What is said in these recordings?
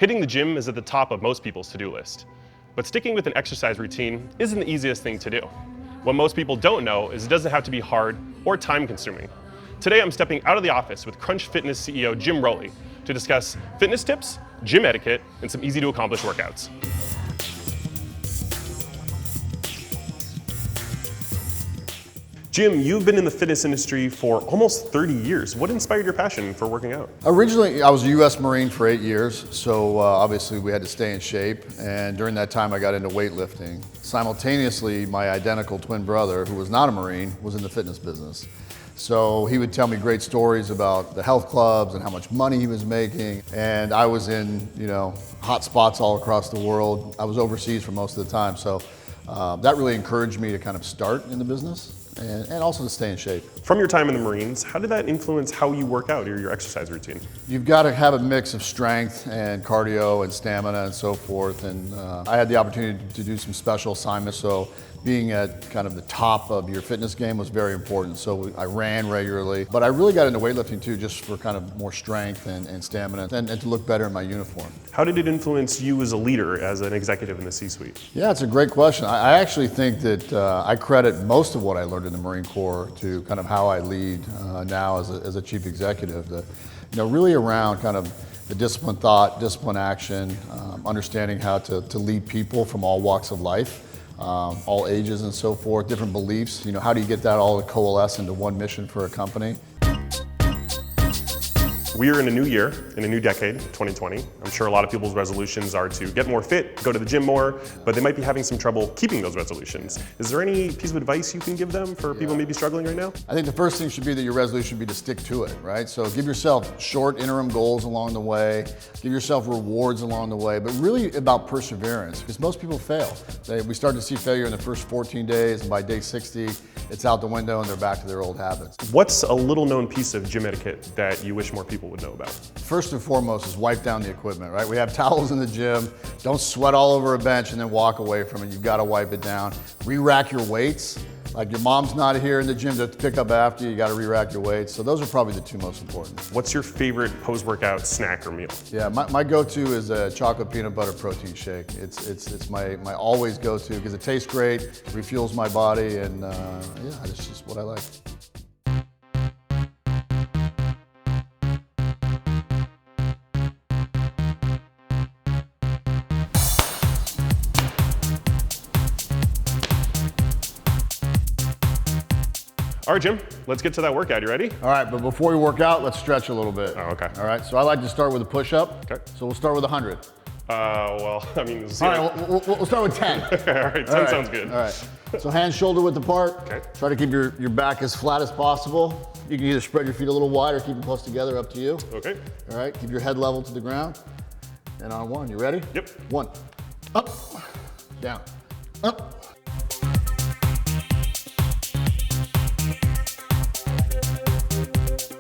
Hitting the gym is at the top of most people's to-do list. But sticking with an exercise routine isn't the easiest thing to do. What most people don't know is it doesn't have to be hard or time-consuming. Today I'm stepping out of the office with Crunch Fitness CEO Jim Rowley to discuss fitness tips, gym etiquette, and some easy-to-accomplish workouts. Jim, you've been in the fitness industry for almost 30 years. What inspired your passion for working out? Originally, I was a U.S. Marine for 8 years, so obviously we had to stay in shape, and during that time I got into weightlifting. Simultaneously, my identical twin brother, who was not a Marine, was in the fitness business. So he would tell me great stories about the health clubs and how much money he was making, and I was in, hot spots all across the world. I was overseas for most of the time, so that really encouraged me to kind of start in the business. And also to stay in shape. From your time in the Marines, how did that influence how you work out or your exercise routine? You've got to have a mix of strength and cardio and stamina and so forth. And I had the opportunity to do some special assignments, so being at kind of the top of your fitness game was very important. So I ran regularly, but I really got into weightlifting too, just for kind of more strength and stamina and to look better in my uniform. How did it influence you as a leader, as an executive in the C-suite? Yeah, it's a great question. I actually think that I credit most of what I learned in the Marine Corps to kind of how I lead now as a chief executive. Really around kind of the disciplined thought, disciplined action, understanding how to lead people from all walks of life. All ages and so forth, different beliefs. How do you get that all to coalesce into one mission for a company? We're in a new year, in a new decade, 2020. I'm sure a lot of people's resolutions are to get more fit, go to the gym more, but they might be having some trouble keeping those resolutions. Is there any piece of advice you can give them for people maybe struggling right now? I think the first thing should be that your resolution should be to stick to it, right? So give yourself short interim goals along the way, give yourself rewards along the way, but really about perseverance, because most people fail. We start to see failure in the first 14 days, and by day 60, it's out the window and they're back to their old habits. What's a little known piece of gym etiquette that you wish more people would know about? First and foremost is wipe down the equipment, right? We have towels in the gym. Don't sweat all over a bench and then walk away from it. You've got to wipe it down. Re-rack your weights. Like your mom's not here in the gym to pick up after you, got to re-rack your weights. So those are probably the two most important. What's your favorite post-workout snack or meal? Yeah, my go-to is a chocolate peanut butter protein shake. It's my always go-to because it tastes great, refuels my body, and it's just what I like. All right, Jim, let's get to that workout. You ready? All right, but before we work out, let's stretch a little bit. Oh, okay. All right, so I like to start with a push-up. Okay. So we'll start with 100. All right, we'll start with 10. All right, 10 sounds good. All right, so hands shoulder width apart. Okay. Try to keep your back as flat as possible. You can either spread your feet a little wide or keep them close together, up to you. Okay. All right, keep your head level to the ground. And on one, you ready? Yep. 1, up, down, up.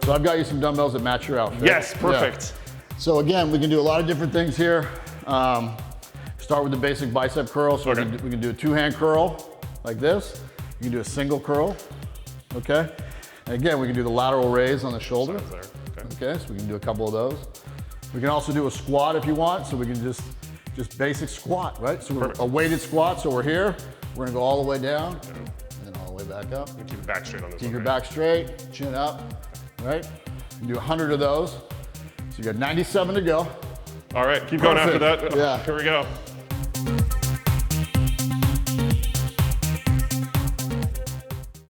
So I've got you some dumbbells that match your outfit. Yes, perfect. Yeah. So again, we can do a lot of different things here. Start with the basic bicep curl. So we can do a two-hand curl like this. You can do a single curl, okay? And again, we can do the lateral raise on the shoulder. Okay, so we can do a couple of those. We can also do a squat if you want. So we can just basic squat, right? So we're a weighted squat. So we're here. We're gonna go all the way down and then all the way back up. Keep your back straight on this one. Keep your back straight, chin up. Right? You do 100 of those. So you got 97 to go. All right, keep going after that. Yeah. Here we go.